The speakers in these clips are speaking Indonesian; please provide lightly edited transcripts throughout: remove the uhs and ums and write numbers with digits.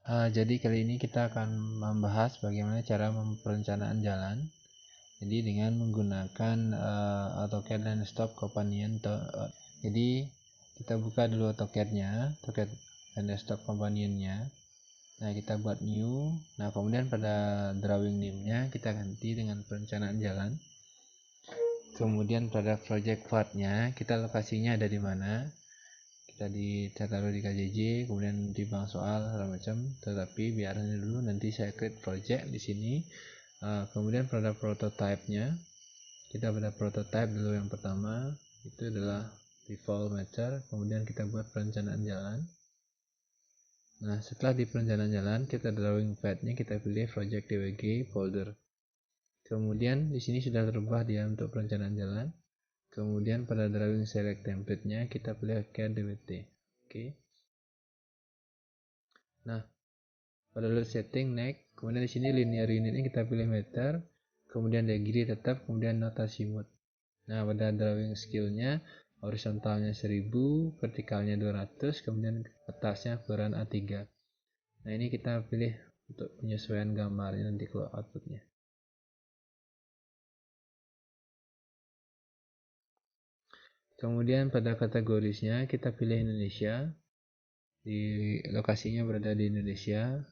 Jadi kali ini kita akan membahas bagaimana cara perencanaan jalan. Jadi dengan menggunakan AutoCAD Landscape Companion. Jadi kita buka dulu AutoCAD-nya, AutoCAD Landscape Companion-nya. Nah, kita buat new. Nah, kemudian pada drawing name-nya kita ganti dengan perencanaan jalan. Kemudian pada project part-nya kita lokasinya ada di mana. Kita taruh di KJJ, kemudian timbang soal segala macam. Tetapi biarnya dulu, nanti saya create project di sini. Kemudian pada prototype-nya kita pada prototype dulu. Yang pertama itu adalah default meter. Kemudian kita buat perencanaan jalan. Nah, setelah di perencanaan jalan, kita drawing pad-nya kita pilih project DWG folder. Kemudian di sini sudah terubah dia untuk perencanaan jalan. Kemudian pada drawing select template-nya kita pilih CAD DWT. Oke. Nah, pada load setting next, kemudian di sini linear unit-nya kita pilih meter, kemudian degree tetap, kemudian notasi mode. Nah, pada drawing skill-nya horizontalnya 1000, vertikalnya 200, kemudian atasnya ukuran A3. Nah, ini kita pilih untuk penyesuaian gambarnya nanti kalau outputnya. Kemudian pada kategorisnya kita pilih Indonesia. Di lokasinya berada di Indonesia.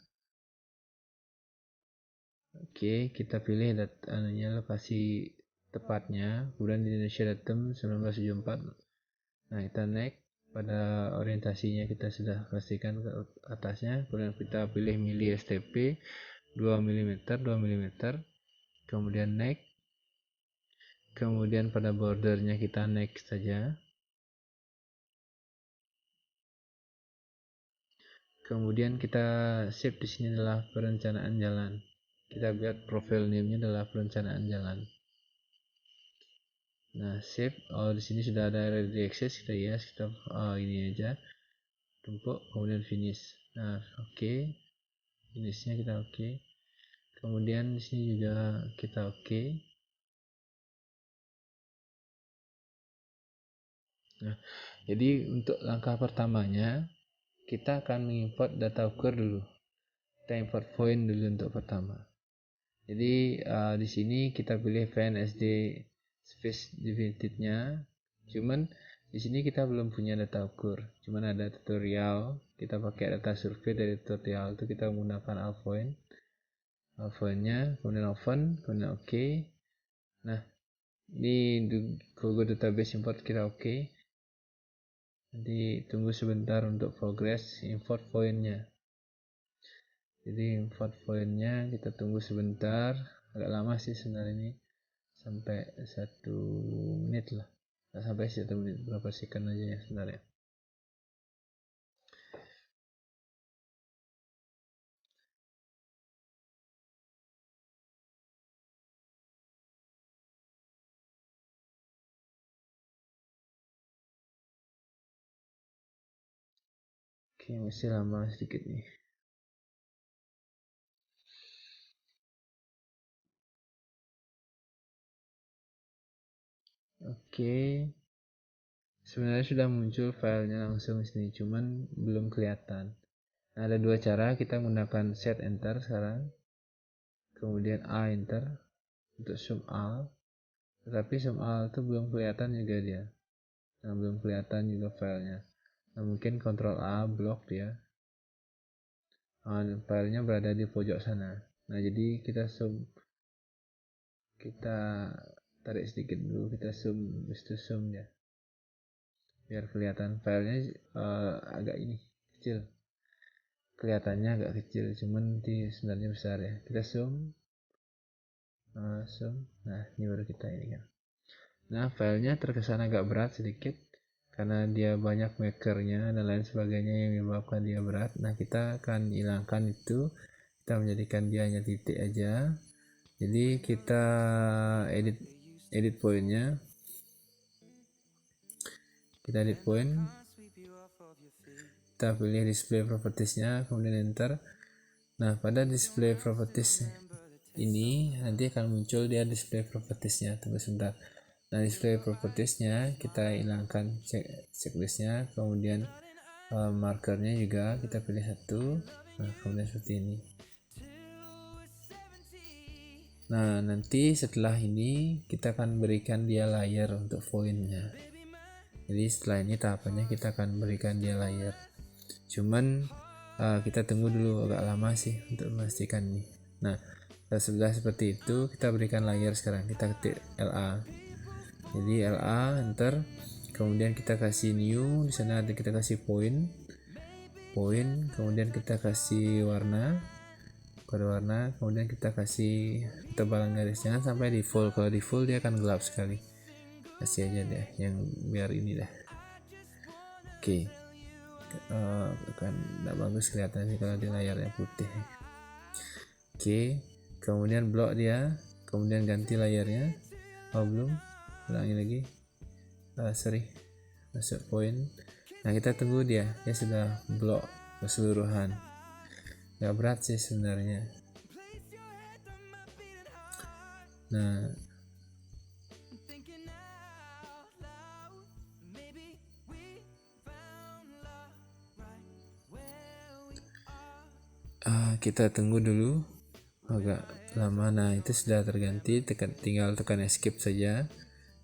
Oke, kita pilih lokasi tepatnya, kemudian di Indonesia datum 1974. Nah, kita next. Pada orientasinya kita sudah pastikan ke atasnya, kemudian kita pilih mili STP 2 mm 2 mm, kemudian next. Kemudian pada bordernya kita next saja. Kemudian kita save di sini adalah perencanaan jalan. Kita buat profile name-nya adalah perencanaan jalan. Nah, save. Di sini sudah ada ready access, kita ini aja. Tumpuk, kemudian finish. Nah, oke. Finishnya kita oke. Kemudian di sini juga kita oke. Nah, jadi untuk langkah pertamanya kita akan mengimport data ukur dulu. Kita import point dulu untuk pertama. Jadi di sini kita pilih VNSD space divided-nya. Cuman di sini kita belum punya data ukur. Cuman ada tutorial. Kita pakai data survei dari tutorial itu, kita menggunakan Alphoin. Alphoin-nya, kemudian open, kemudian oke. Nah, di Google Database import kita oke. Nanti tunggu sebentar untuk progress import point-nya. Jadi import point-nya kita tunggu sebentar, agak lama sih sebenarnya ini, sampai 1 menit lah, nggak sampai 1 menit, berapa second aja ya sebenarnya. Oke, masih lama sedikit nih. Oke, sebenarnya sudah muncul filenya langsung sini, cuman belum kelihatan. Nah, ada dua cara, kita menggunakan set enter sekarang, kemudian A enter untuk zoom all. Tetapi zoom all itu belum kelihatan juga dia. Nah, belum kelihatan juga filenya. Nah, mungkin Ctrl A blok dia. Filenya berada di pojok sana. Nah, jadi kita zoom, kita tarik sedikit dulu, kita zoom, itu zoom ya, biar kelihatan filenya agak ini kecil, kelihatannya agak kecil, cuman di sebenarnya besar ya. Kita zoom, zoom. Nah, ini baru kita ini kan. Nah, filenya terkesan agak berat sedikit karena dia banyak makernya dan lain sebagainya yang menyebabkan dia berat. Nah, kita akan hilangkan itu, kita menjadikan dia hanya titik aja. Jadi kita edit pointnya, kita edit point, kita pilih display propertiesnya, kemudian enter. Nah, pada display properties ini nanti akan muncul dia display propertiesnya. Tunggu sebentar. Nah, display propertiesnya kita hilangkan checklistnya, kemudian markernya juga kita pilih satu. Nah, kemudian seperti ini. Nah, nanti setelah ini kita akan berikan dia layer untuk fontnya. Jadi setelah ini tahapannya kita akan berikan dia layer. Cuman kita tunggu dulu agak lama sih untuk memastikan ini. Nah, sudah seperti itu, kita berikan layer sekarang. Kita ketik LA. Jadi LA enter, kemudian kita kasih new, di sana kita kasih point, kemudian kita kasih warna, kode warna, kemudian kita kasih tebalan garis. Jangan sampai default, kalau default dia akan gelap sekali. Kasih aja deh yang biar ini dah. Oke. Kan tidak bagus kelihatannya kalau di layarnya putih. Oke, kemudian blok dia, kemudian ganti layarnya. Belum, ulangi lagi. Masuk point. Nah, kita tunggu dia sudah blok keseluruhan. Gak berat sih sebenarnya. Nah, kita tunggu dulu agak lama. Nah, itu sudah terganti, tinggal tekan escape saja.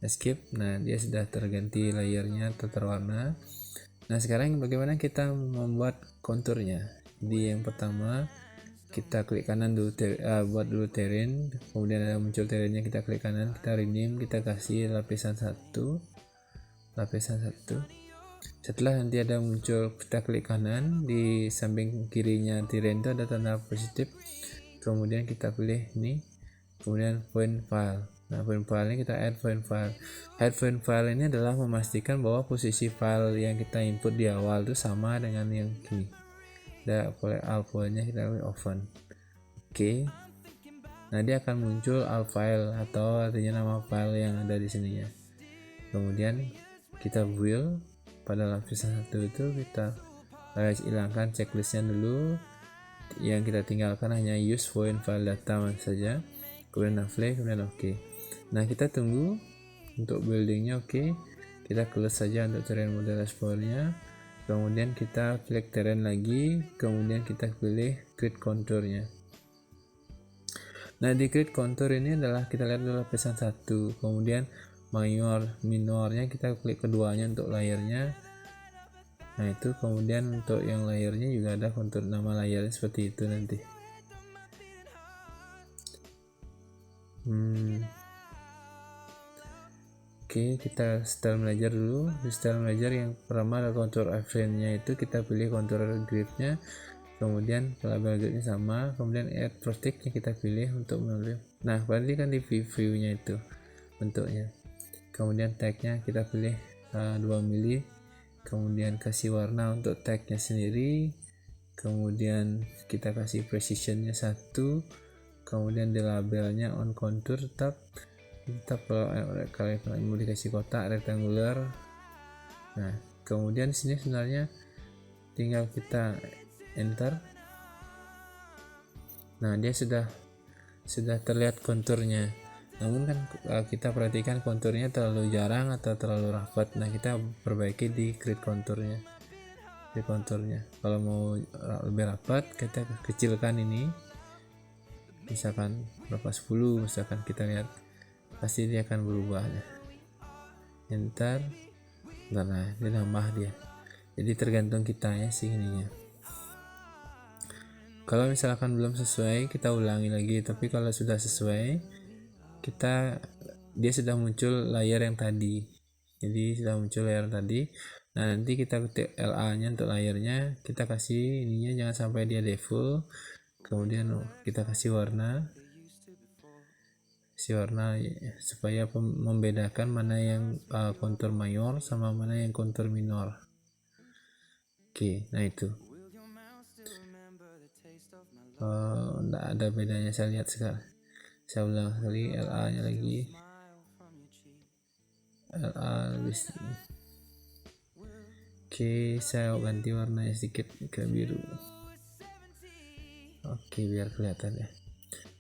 Escape, nah dia sudah terganti layarnya atau terwarna. Nah, sekarang bagaimana kita membuat konturnya? Jadi yang pertama kita klik kanan dulu, buat dulu terrain, kemudian ada muncul terrainnya, kita klik kanan, kita rename, kita kasih lapisan 1. Setelah nanti ada muncul, kita klik kanan, di samping kirinya terrain itu ada tanda positif, kemudian kita pilih ini, kemudian point file. Nah, point file ini kita add point file. Add point file ini adalah memastikan bahwa posisi file yang kita input di awal itu sama dengan yang ini. Kita boleh alt file-nya kita pilih open. Oke. Nah, dia akan muncul alt file atau artinya nama file yang ada di sininya. Kemudian kita build pada lapisan 1 itu kita hilangkan checklistnya dulu. Yang kita tinggalkan hanya use point file data saja. Kemudian apply, kemudian oke. Nah, kita tunggu untuk buildingnya. Oke, kita close saja untuk terrain model explore-nya. Kemudian kita klik terrain lagi, kemudian kita pilih create contour-nya. Nah, di create contour ini adalah kita lihat dulu lapisan 1, kemudian minornya kita klik keduanya untuk layernya. Nah, itu kemudian untuk yang layernya juga ada kontur nama layernya seperti itu nanti. Oke, kita style manager dulu. Di style manager yang pertama ada kontur iframe-nya, itu kita pilih kontur grid-nya, kemudian label grid-nya sama, kemudian add protect-nya kita pilih untuk memilih. Nah, berarti kan di view-nya itu bentuknya. Kemudian tag-nya kita pilih 2 mili, kemudian kasih warna untuk tag-nya sendiri, kemudian kita kasih precision-nya 1, kemudian di labelnya on contour tetap kalau mau dikasih kotak rectangular. Nah, kemudian sini sebenarnya tinggal kita enter. Nah, dia sudah terlihat konturnya. Namun kan kita perhatikan konturnya terlalu jarang atau terlalu rapat. Nah, kita perbaiki di create konturnya. Kalau mau lebih rapat, kita kecilkan ini. Misalkan berapa 10, misalkan kita lihat pasti dia akan berubah ya. Enter. Nah, dia nambah dia. Jadi tergantung kita ya ininya. Kalau misalkan belum sesuai, kita ulangi lagi. Tapi kalau sudah sesuai, dia sudah muncul layar yang tadi. Jadi sudah muncul layar tadi. Nah, nanti kita ketik LA-nya untuk layarnya, kita kasih ininya jangan sampai dia default. Kemudian kita kasih warna supaya membedakan mana yang kontur mayor sama mana yang kontur minor. Oke, nah itu enggak ada bedanya, saya lihat sekarang. Saya ulang kali LA nya lagi, LA lebih. Oke, saya ganti warnanya sedikit ke biru. Oke, biar kelihatan ya.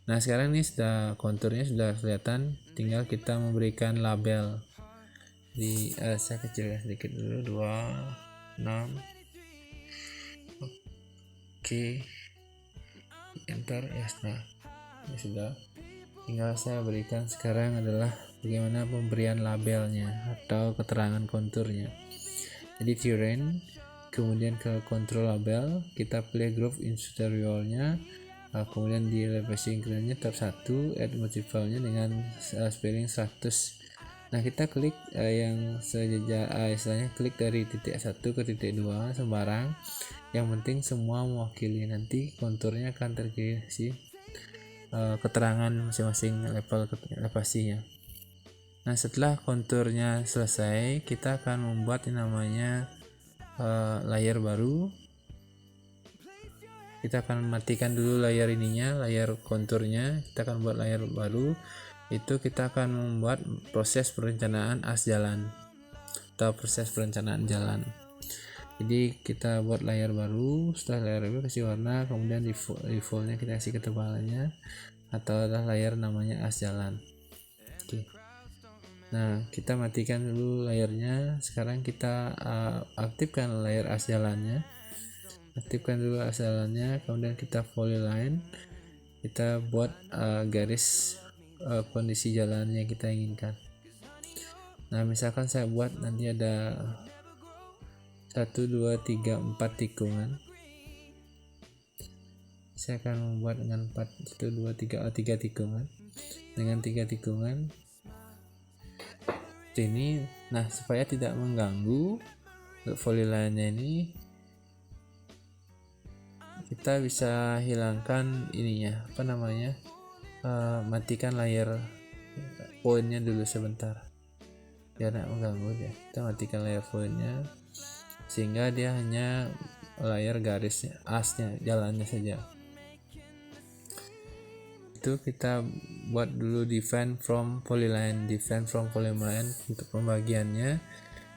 Nah, sekarang ini sudah konturnya sudah kelihatan, tinggal kita memberikan label. Di saya kecil sedikit dulu, 26. Oke, enter, ya sudah. Tinggal saya berikan sekarang adalah bagaimana pemberian labelnya atau keterangan konturnya. Jadi terrain, kemudian ke control label, kita pilih group interiornya, kemudian di elevation increment-nya tab 1, add multiple-nya dengan spelling 100. Nah, kita klik yang sejajar, istilahnya klik dari titik 1 ke titik 2 sembarang. Yang penting semua mewakili, nanti konturnya akan terisi keterangan masing-masing level elevasinya. Nah, setelah konturnya selesai, kita akan membuat yang namanya layer baru. Kita akan matikan dulu layer ininya, layer konturnya. Kita akan buat layer baru. Itu kita akan membuat proses perencanaan as jalan atau proses perencanaan jalan. Jadi kita buat layer baru, setelah layer baru kasih warna, kemudian defaultnya kita kasih ketebalannya, atau adalah layer namanya as jalan. Oke. Nah, kita matikan dulu layernya. Sekarang kita aktifkan layer as jalannya. Aktifkan dulu as jalannya, kemudian kita polyline. Kita buat garis kondisi jalan yang kita inginkan. Nah, misalkan saya buat nanti ada 1, 2, 3, 4 tikungan. Saya akan membuat dengan 1, 2, 3 tikungan. Dengan 3 tikungan ini. Nah, supaya tidak mengganggu untuk polyline-nya ini, kita bisa hilangkan ininya, matikan layer pointnya dulu sebentar biar tidak mengganggu ya. Kita matikan layer pointnya sehingga dia hanya layer garisnya, asnya, jalannya saja. Itu kita buat dulu define from polyline. Untuk pembagiannya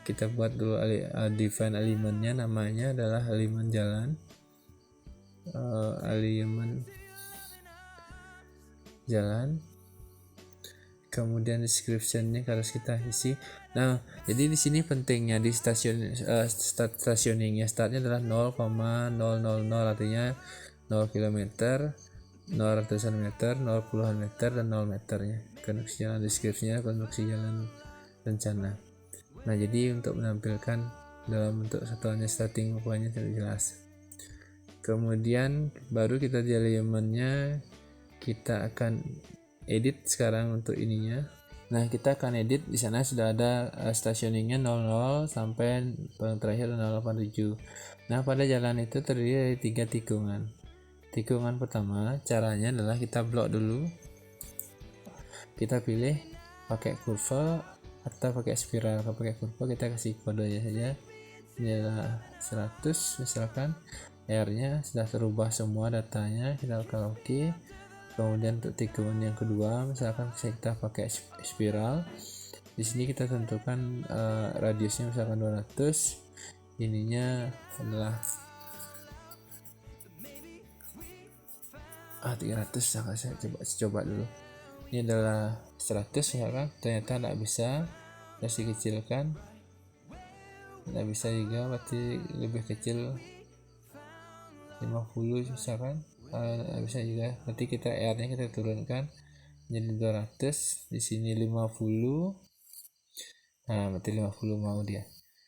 kita buat dulu define elemennya, namanya adalah elemen jalan. Kemudian description-nya harus kita isi. Nah, jadi di sini pentingnya di stationing-nya, startnya adalah 0,000, artinya 0 km, 0 ratusan meter, 0 puluhan meter, dan 0 meternya. Konstruksi jalan, deskripsinya konstruksi jalan rencana. Nah, jadi untuk menampilkan dalam bentuk satuannya starting point-nya tidak jelas. Kemudian baru kita di elemennya kita akan edit sekarang untuk ininya. Nah, kita akan edit, di sana sudah ada stationingnya 00 sampai paling terakhir 087. Nah, pada jalan itu terdiri dari 3 tikungan. Tikungan pertama, caranya adalah kita blok dulu. Kita pilih pakai kurva atau pakai spiral. Kalau pakai kurva kita kasih kodenya saja. Ini adalah 100 misalkan. R-nya sudah terubah semua datanya, kita tekan OK. Kemudian untuk tikungan yang kedua, misalkan kita pakai spiral. Di sini kita tentukan radiusnya misalkan 200. Ininya adalah 300. Saya coba dulu. Ini adalah 100 ya kan? Ternyata tidak bisa. Kasih kecilkan. Tidak bisa juga, berarti lebih kecil 50 misalkan. Bisa juga, berarti kita R-nya kita turunkan jadi 200. Di sini 50. Nah, berarti 50 mau dia.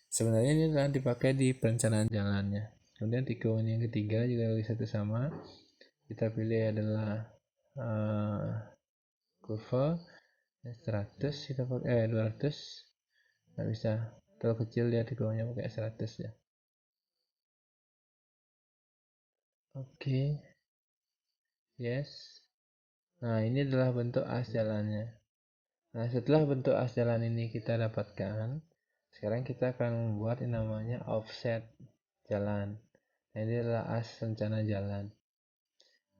Sebenarnya ini adalah dipakai di perencanaan jalannya. Kemudian tikungan yang ketiga juga satu sama. Kita pilih adalah kurva 100, kita pakai 200. Nggak bisa, terlalu kecil dia tikungannya, pakai 100 ya. Oke. Yes. Nah, ini adalah bentuk as jalannya. Nah, setelah bentuk as jalan ini kita dapatkan, sekarang kita akan membuat yang namanya offset jalan. Nah, ini adalah as rencana jalan.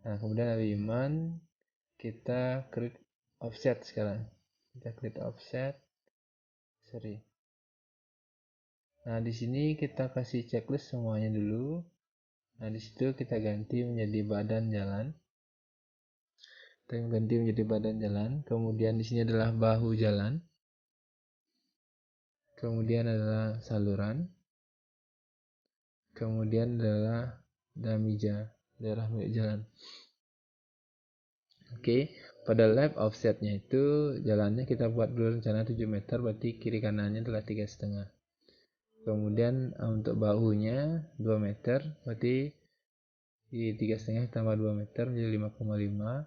Nah, kemudian elemen kita create offset sekarang. Kita create offset seri. Nah, di sini kita kasih checklist semuanya dulu. Nah, di situ kita ganti menjadi badan jalan. Kita ganti menjadi badan jalan. Kemudian di sini adalah bahu jalan. Kemudian adalah saluran. Kemudian adalah damija, daerah milik jalan. Oke, pada left offsetnya itu jalannya kita buat dulu rencana 7 meter, berarti kiri kanannya adalah 3,5. Kemudian untuk bahunya 2 meter, berarti di 3,5 tambah 2 meter menjadi 5,5.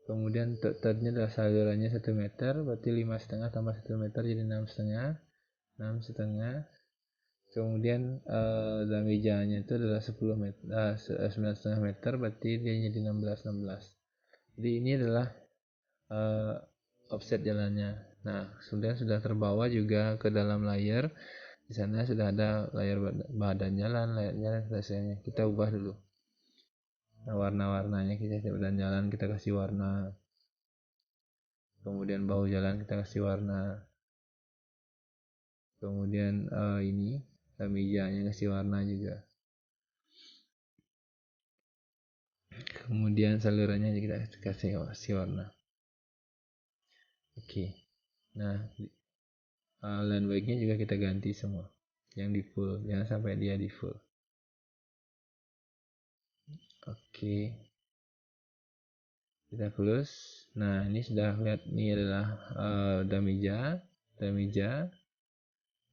Kemudian untuk thirdnya adalah salurannya 1 meter, berarti 5,5 tambah 1 meter jadi 6,5. 6,5. Kemudian damejanya itu adalah 9,5 meter, berarti dia jadi 16. Jadi ini adalah offset jalannya. Nah, sudah terbawa juga ke dalam layer. Di sana sudah ada layar badan jalan, layarnya selesainya. Kita ubah dulu. Nah, warna-warnanya kita badan jalan kita kasih warna. Kemudian bahu jalan kita kasih warna. Kemudian ini mejanya kasih warna juga. Kemudian salurannya kita kasih warna. Oke. Nah, land wake-nya juga kita ganti semua. Yang di full, jangan sampai dia di full. Oke. Kita close. Nah, ini sudah lihat, ini adalah dameja.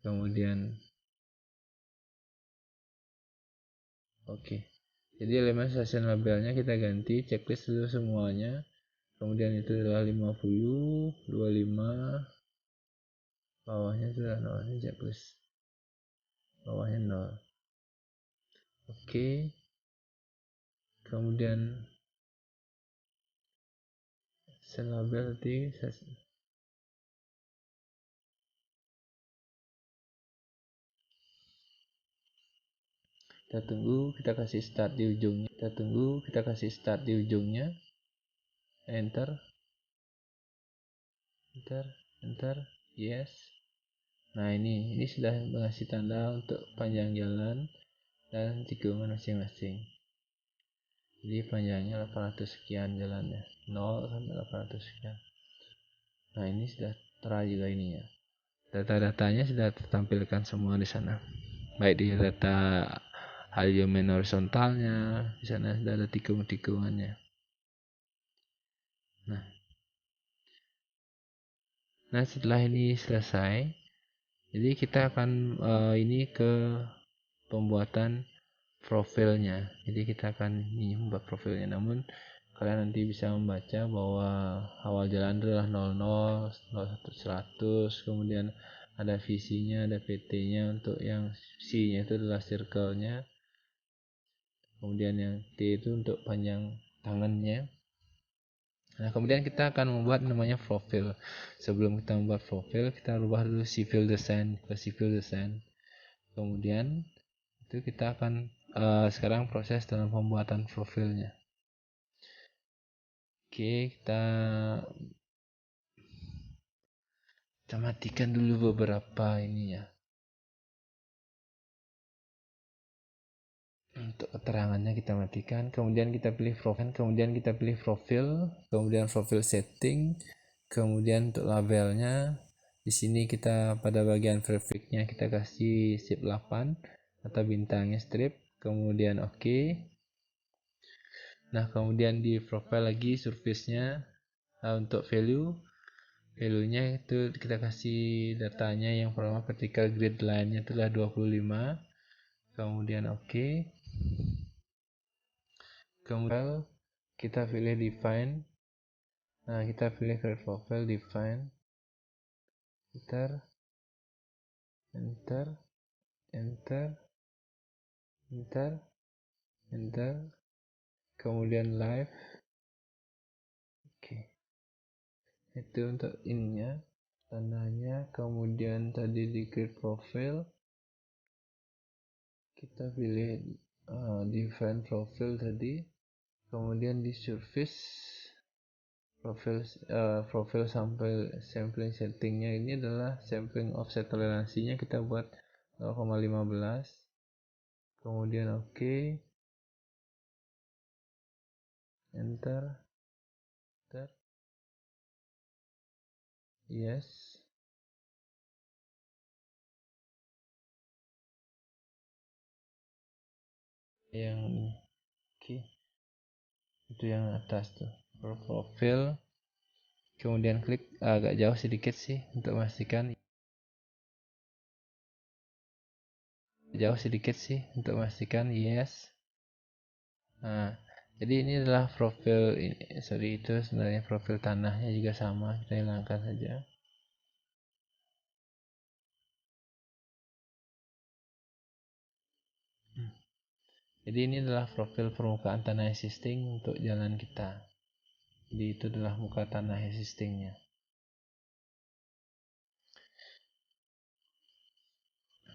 Kemudian oke. Jadi elemen stasiun labelnya kita ganti, checklist dulu semuanya. Kemudian itu adalah 50, 25, bawahnya sudah 0, ini checklist. Bawahnya 0. Oke. Kemudian stasiun label tadi kita tunggu, kita kasih start di ujungnya. Enter, yes. Nah, ini sudah mengasih tanda untuk panjang jalan dan tikungan masing-masing. Jadi panjangnya 800 sekian jalannya, 0 sampai 800 sekian. Nah, ini sudah terang juga ininya. Data-datanya sudah tertampilkan semua di sana. Baik di data halimen horizontalnya, di sana sudah ada tikung-tikungannya. Nah, setelah ini selesai, jadi kita akan ini ke pembuatan profilnya. Jadi kita akan membuat profilnya. Namun kalian nanti bisa membaca bahwa awal jalan adalah 00, 01, 100, kemudian ada visinya, ada PT-nya. Untuk yang C-nya itu adalah circle-nya, kemudian yang T itu untuk panjang tangannya. Nah, kemudian kita akan membuat namanya profil. Sebelum kita membuat profil, kita rubah dulu civil design ke civil design. Kemudian itu kita akan sekarang proses dalam pembuatan profilnya. Oke, kita matikan dulu beberapa ini ya. Untuk keterangannya kita matikan, kemudian kita pilih profil, kemudian profil setting, kemudian untuk labelnya di sini kita pada bagian verifnya kita kasih sip 8 atau bintangnya strip, kemudian oke. Nah, kemudian di profile lagi surface-nya untuk value-nya itu kita kasih datanya yang pertama vertical grid line-nya itulah 25, kemudian oke. Kemudian kita pilih define. Nah, kita pilih create profile, define, enter, kemudian live. Oke. Itu untuk ininya, tandanya. Kemudian tadi di create profile kita pilih define profile tadi, kemudian di surface profil sampling settingnya ini adalah sampling offset toleransinya kita buat 0,15, kemudian oke. Enter, yes. Yang oke, itu yang atas tuh. profil, kemudian klik agak jauh sedikit sih untuk memastikan yes. Nah, jadi ini adalah profil itu sebenarnya profil tanahnya juga sama, kita hilangkan saja. Jadi ini adalah profil permukaan tanah existing untuk jalan kita. Jadi itu adalah muka tanah existingnya.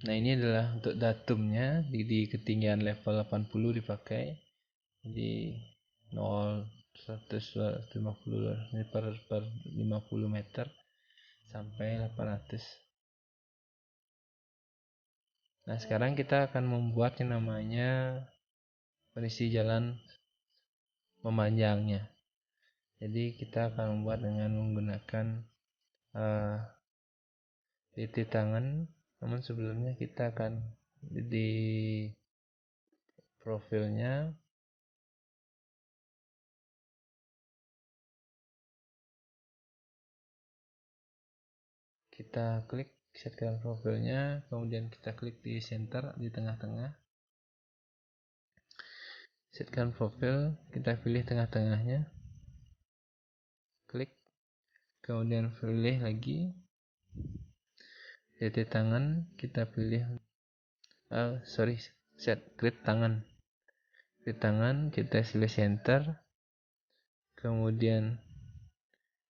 Nah, ini adalah untuk datumnya di ketinggian level 80 dipakai. Jadi 0 100 250 ini per 50 meter sampai 800. Nah, sekarang kita akan membuat yang namanya kondisi jalan memanjangnya. Jadi kita akan membuat dengan menggunakan titik tangan, namun sebelumnya kita akan di profilnya kita klik setkan profilnya, kemudian kita klik di center di tengah-tengah, setkan profil, kita pilih tengah-tengahnya, klik, kemudian pilih lagi titik tangan, kita pilih set klik tangan, kita pilih center, kemudian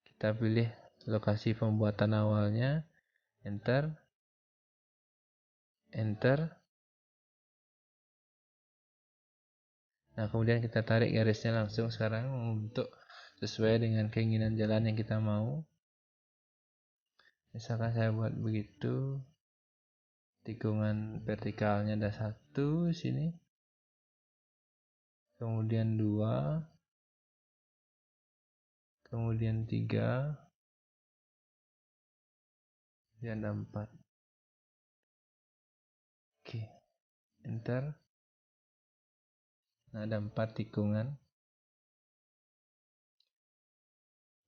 kita pilih lokasi pembuatan awalnya, enter. Nah, kemudian kita tarik garisnya langsung sekarang untuk sesuai dengan keinginan jalan yang kita mau. Misalkan saya buat begitu, tikungan vertikalnya ada 1 sini, kemudian 2, kemudian 3, dan ada 4. Oke, enter. Nah, ada 4 tikungan.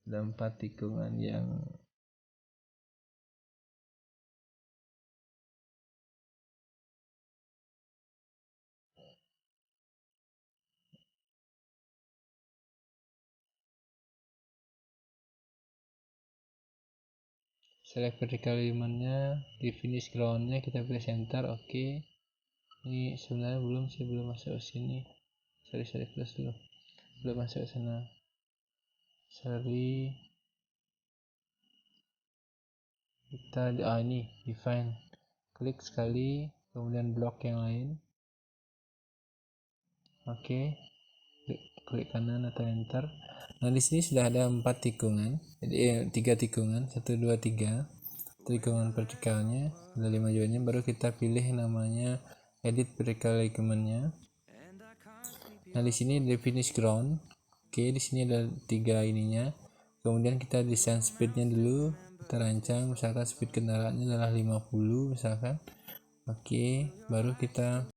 Ada 4 tikungan yang select vertical alignment-nya, di finish ground-nya kita pilih center, oke. Ini sebenarnya belum masuk ke sini. Sorry close dulu. Belum masuk ke sana. Sorry. Kita ini define. Klik sekali, kemudian blok yang lain. Oke. Klik kanan atau enter. Nah, di sini sudah ada 4 tikungan. Jadi 3 tikungan, 1 2 3. Tikungan vertikalnya, ada 5 joinnya, baru kita pilih namanya edit vertical alignment-nya. Nah, di sini di finish ground. Oke, di sini ada 3 ininya. Kemudian kita desain speednya dulu, kita rancang misalkan speed kendaraannya adalah 50 misalkan. Oke, baru kita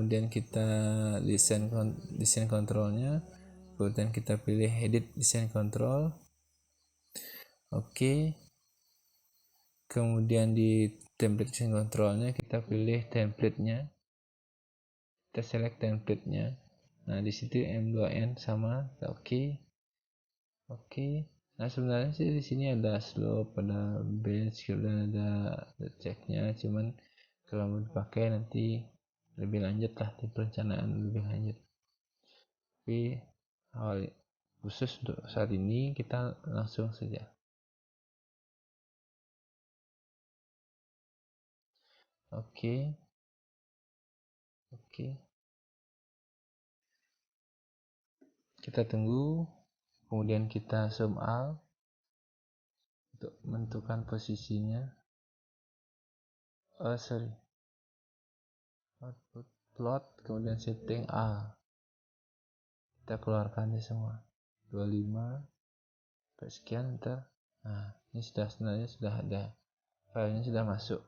kemudian kita desain kontrolnya, kemudian kita pilih edit desain kontrol. Oke. Kemudian di template desain kontrolnya kita pilih template-nya, kita select template-nya. Nah di situ M2N sama, oke. Nah sebenarnya sih di sini ada slope, ada bench, dan ada checknya, cuman kalau mau dipakai nanti lebih lanjut lah di perencanaan lebih lanjut. Tapi khusus untuk saat ini kita langsung saja. Oke. Kita tunggu, kemudian kita zoom out untuk menentukan posisinya. Output plot, kemudian setting A. Kita keluarkan semua. 25 sekian, enter. Nah, ini sebenarnya sudah ada. Filenya sudah masuk.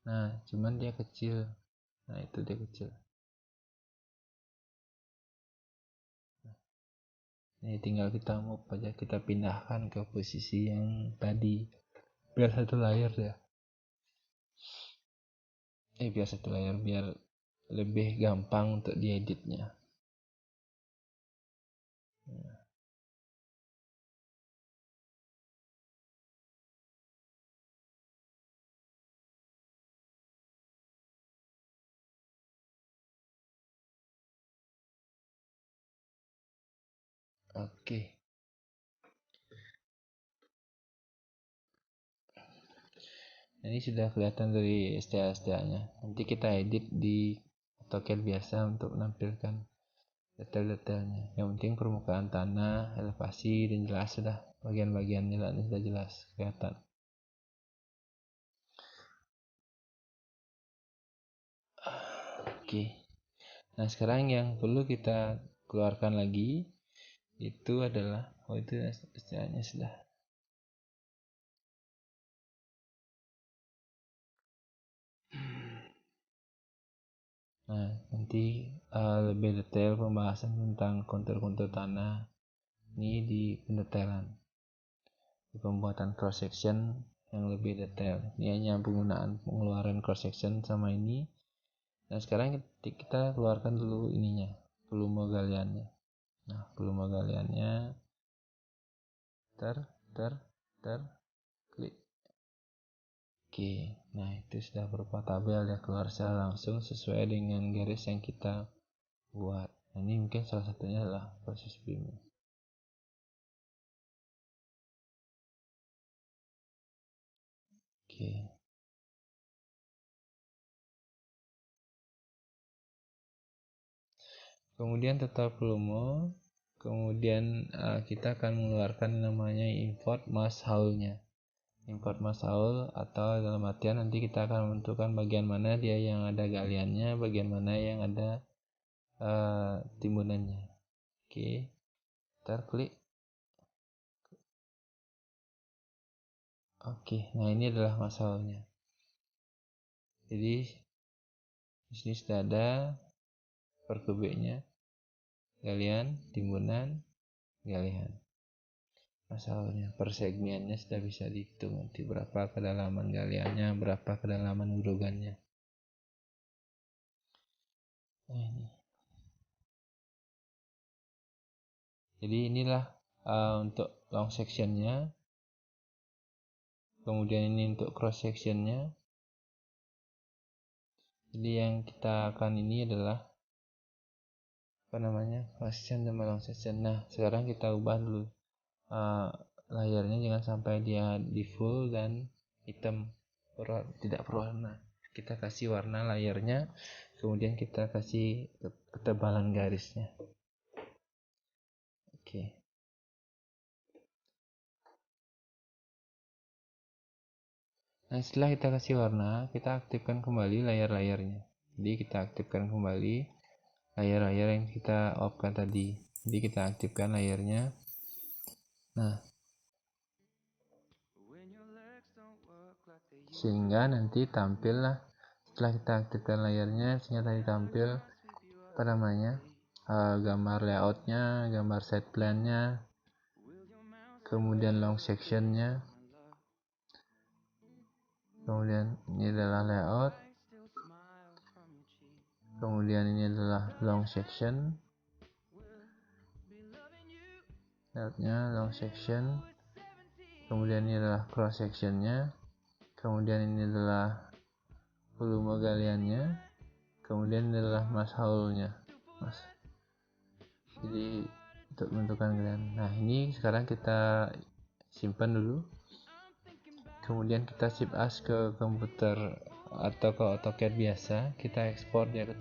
Nah, cuman dia kecil. Nah, itu dia kecil. Ini tinggal kita move aja, kita pindahkan ke posisi yang tadi. Biar satu layar ya. Biar satu layar, biar lebih gampang untuk dieditnya. Oke. Ini sudah kelihatan dari STA-STA-nya. Nanti kita edit di AutoCAD biasa untuk menampilkan detail-detailnya. Yang penting permukaan tanah, elevasi, dan jelas sudah bagian-bagian jalannya sudah jelas kelihatan. Oke. Nah sekarang yang perlu kita keluarkan lagi itu adalah itu STA-nya sudah. Nah, nanti lebih detail pembahasan tentang kontur-kontur tanah ini di pendetailan, di pembuatan cross section yang lebih detail. Ini hanya penggunaan pengeluaran cross section sama ini. Nah, sekarang kita keluarkan dulu ininya, volume galiannya. Nah, volume galiannya klik. Oke, nah itu sudah berupa tabel ya, keluar secara langsung sesuai dengan garis yang kita buat. Nah, ini mungkin salah satunya adalah proses BIM. Oke. Kemudian total volume, kemudian kita akan mengeluarkan namanya import mass haul-nya. Import mass haul atau dalam artian nanti kita akan menentukan bagian mana dia yang ada galiannya, bagian mana yang ada timbunannya. Oke, kita klik. Oke, nah ini adalah mass haul-nya. Jadi di sini sudah ada per kubiknya, galian, timbunan, galian. Masalahnya per segmennya sudah bisa dihitung nanti berapa kedalaman galiannya, berapa kedalaman grogannya. Nah, ini. Jadi inilah untuk long sectionnya, kemudian ini untuk cross sectionnya. Jadi yang kita akan ini adalah cross section sama long section. Nah sekarang kita ubah dulu layarnya, jangan sampai dia di full dan hitam, tidak berwarna. Kita kasih warna layarnya, kemudian kita kasih ketebalan garisnya. Oke. Nah setelah kita kasih warna, kita aktifkan kembali layar-layarnya. Jadi kita aktifkan kembali layar-layar yang kita off-kan tadi. Jadi kita aktifkan layarnya. Nah, sehingga nanti tampillah Setelah kita aktifkan layarnya, sehingga tadi tampil gambar layoutnya, gambar side plan-nya, kemudian long section-nya, kemudian ini adalah layout, kemudian ini adalah long section, layoutnya long section, kemudian ini adalah cross section-nya, kemudian ini adalah volume galiannya, kemudian ini adalah mass hole-nya. Jadi untuk menentukan galian. Nah, ini sekarang kita simpan dulu, kemudian kita shift as ke komputer atau ke AutoCAD biasa, kita ekspor dia ke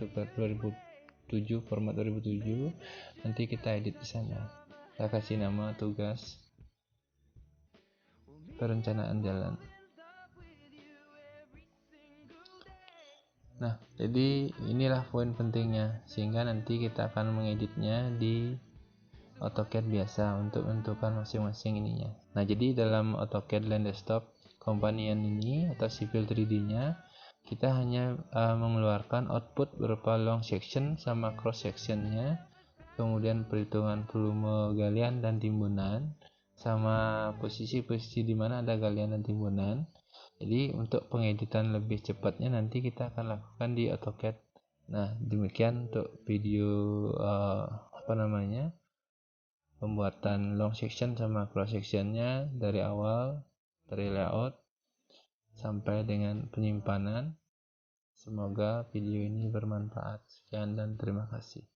format 2007, nanti kita edit di sana. Kita kasih nama tugas perencanaan jalan. Nah, jadi inilah poin pentingnya, sehingga nanti kita akan mengeditnya di AutoCAD biasa untuk menentukan masing-masing ininya. Nah, jadi dalam AutoCAD Land Desktop Companion ini atau Civil 3D-nya, kita hanya mengeluarkan output berupa long section sama cross section-nya, kemudian perhitungan volume galian dan timbunan, sama posisi-posisi di mana ada galian dan timbunan. Jadi untuk pengeditan lebih cepatnya nanti kita akan lakukan di AutoCAD. Nah, demikian untuk video pembuatan long section sama cross sectionnya dari awal, dari layout sampai dengan penyimpanan. Semoga video ini bermanfaat. Sekian dan terima kasih.